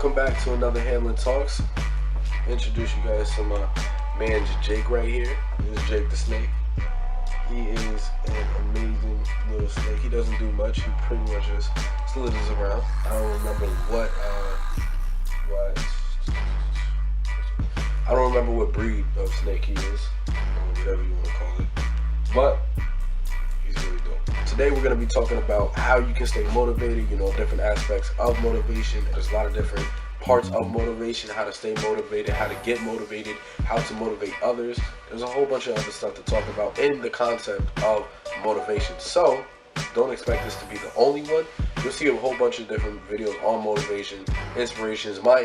Welcome back to another Hamlin Talks. Introduce you guys to my man Jake right here. This is Jake the Snake. He is an amazing little snake. He doesn't do much. He pretty much just slithers around. I don't remember what breed of snake he is, or whatever you want to call it. But he's really dope. Today we're going to be talking about how you can stay motivated, different aspects of motivation. There's a lot of different parts of motivation, how to stay motivated, how to get motivated, how to motivate others. There's a whole bunch of other stuff to talk about in the concept of motivation. So don't expect this to be the only one. You'll see a whole bunch of different videos on motivation, inspirations, my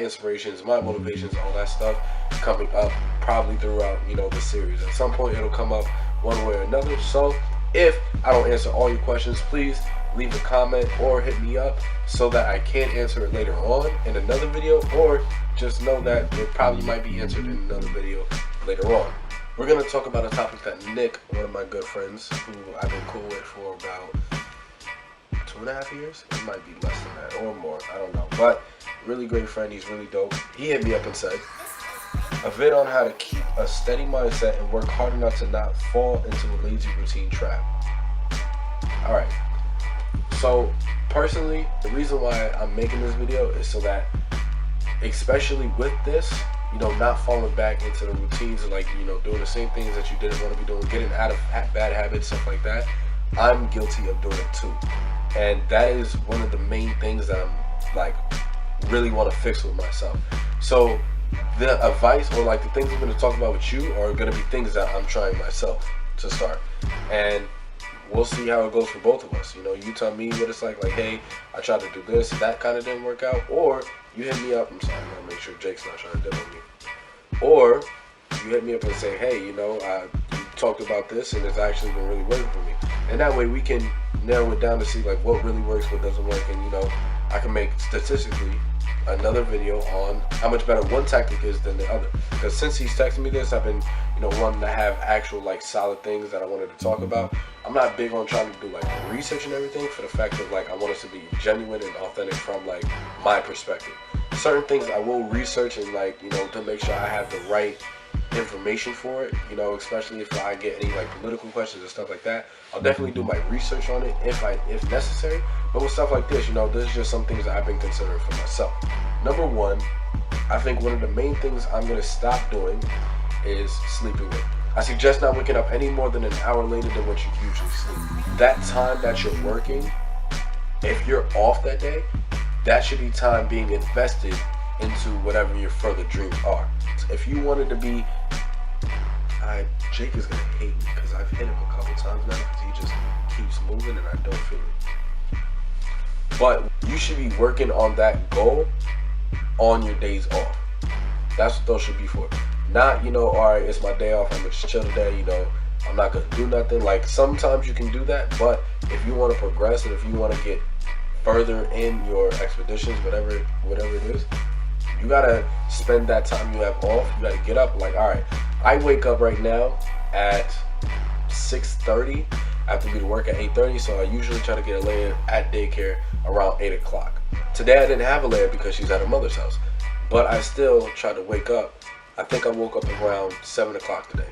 motivations, all that stuff coming up probably throughout, the series. At some point it'll come up one way or another. So if I don't answer all your questions, please leave a comment or hit me up so that I can answer it later on in another video, or just know that it probably might be answered in another video later on. We're going to talk about a topic that Nick, one of my good friends, who I've been cool with for about 2.5 years, it might be less than that or more, I don't know, but really great friend, he's really dope. He hit me up and said, a vid on how to keep a steady mindset and work hard enough to not fall into a lazy routine trap. Alright, so personally, the reason why I'm making this video is so that, especially with this, not falling back into the routines of doing the same things that you didn't want to be doing, getting out of bad habits, stuff like that. I'm guilty of doing it too. And that is one of the main things that I'm really want to fix with myself. So the advice or the things I'm going to talk about with you are going to be things that I'm trying myself to start. And we'll see how it goes for both of us. You tell me what it's like, hey, I tried to do this, that kind of didn't work out. Or you hit me up, I'm sorry, I gotta make sure Jake's not trying to dip on me. Or you hit me up and say, hey, you talked about this and it's actually been really working for me. And that way we can narrow it down to see what really works, what doesn't work. And I can make statistically another video on how much better one tactic is than the other. Because since he's texting me this, I've been wanting to have actual solid things that I wanted to talk about. I'm not big on trying to do research and everything, for the fact of I want us to be genuine and authentic from my perspective. Certain things I will research and to make sure I have the right information for it, especially if I get any political questions and stuff like that. I'll definitely do my research on it if necessary. But with stuff like this, this is just some things that I've been considering for myself. Number one, I think one of the main things I'm going to stop doing is sleeping late. I suggest not waking up any more than an hour later than what you usually sleep. That time that you're working, if you're off that day, that should be time being invested into whatever your further dreams are. If you wanted to be, Jake is going to hate me because I've hit him a couple times now because he just keeps moving and I don't feel it. But you should be working on that goal on your days off. That's what those should be for. Not, alright, it's my day off, I'm going to just chill today, I'm not going to do nothing. Sometimes you can do that, but if you want to progress and if you want to get further in your expeditions, whatever it is, you gotta spend that time you have off. You gotta get up. Alright, I wake up right now at 6:30. I have to be to work at 8:30, so I usually try to get Alea at daycare around 8 o'clock. Today I didn't have Alea because she's at her mother's house, but I still try to wake up. I think I woke up around 7 o'clock today.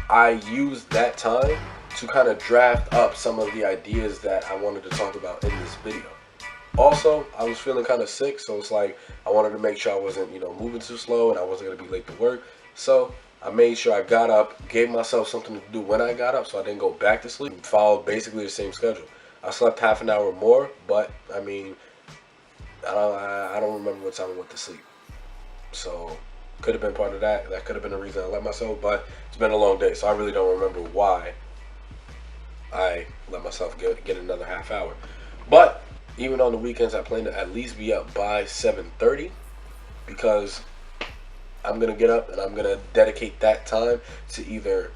I used that time to kind of draft up some of the ideas that I wanted to talk about in this video. Also, I was feeling kind of sick, so it's I wanted to make sure I wasn't, moving too slow and I wasn't going to be late to work. So I made sure I got up, gave myself something to do when I got up so I didn't go back to sleep, and followed basically the same schedule. I slept half an hour more, but I don't remember what time I went to sleep. So could have been part of that. That could have been the reason I let myself, but it's been a long day, so I really don't remember why I let myself get another half hour. But even on the weekends, I plan to at least be up by 7:30 because I'm going to get up and I'm going to dedicate that time to either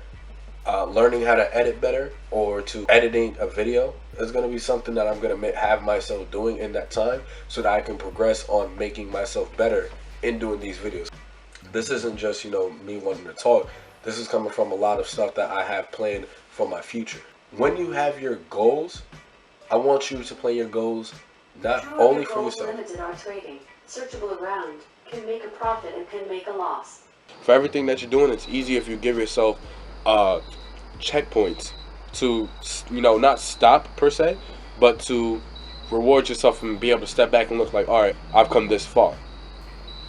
learning how to edit better or to editing a video. It's going to be something that I'm going to have myself doing in that time so that I can progress on making myself better in doing these videos. This isn't just, me wanting to talk. This is coming from a lot of stuff that I have planned for my future. When you have your goals, I want you to plan your goals not only for yourself. Limited our trading, searchable around, can make a profit and can make a loss. For everything that you're doing, it's easy if you give yourself checkpoints to, not stop per se, but to reward yourself and be able to step back and look like, all right, I've come this far.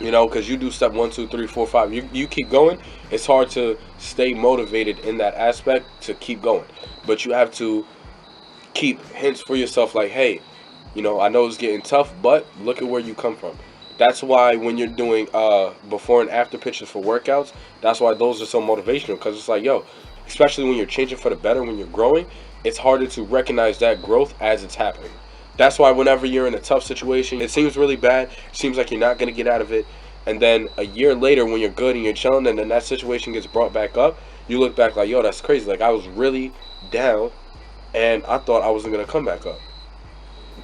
Because you do step 1, 2, 3, 4, 5. You keep going. It's hard to stay motivated in that aspect to keep going. But you have to keep hints for yourself like, hey, I know it's getting tough, but look at where you come from. That's why when you're doing before and after pictures for workouts, that's why those are so motivational. Because it's like, yo, especially when you're changing for the better, when you're growing, it's harder to recognize that growth as it's happening. That's why whenever you're in a tough situation, it seems really bad, it seems like you're not going to get out of it, and then a year later when you're good and you're chilling and then that situation gets brought back up, you look back like, yo, that's crazy. Like, I was really down and I thought I wasn't going to come back up.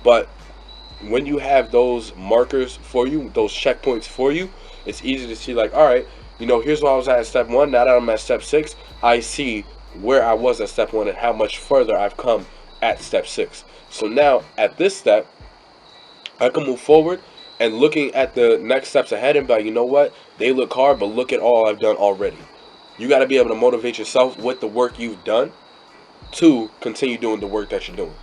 But when you have those markers for you, those checkpoints for you, it's easy to see like, all right, here's where I was at step 1. Now that I'm at step 6, I see where I was at step 1 and how much further I've come at step 6. So now at this step, I can move forward and looking at the next steps ahead and be like, you know what? They look hard, but look at all I've done already. You got to be able to motivate yourself with the work you've done to continue doing the work that you're doing.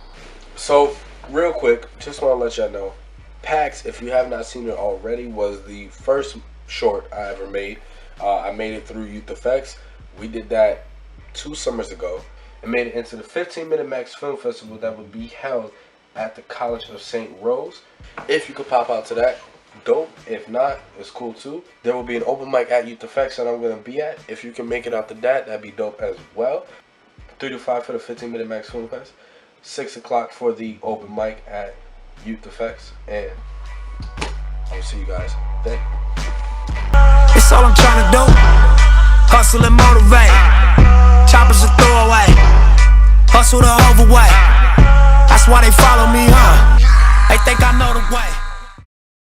So real quick, just want to let y'all know, PAX, if you have not seen it already, was the first short I ever made. I made it through Youth Effects. We did that 2 summers ago. And made it into the 15-Minute Max Film Festival that would be held at the College of St. Rose. If you could pop out to that, dope. If not, it's cool too. There will be an open mic at Youth Effects that I'm going to be at. If you can make it out to that, that'd be dope as well. 3 to 5 for the 15-Minute Max Film Fest. 6 o'clock for the open mic at Youth Effects. And I'll see you guys then. It's all I'm trying to do. Hustle and motivate.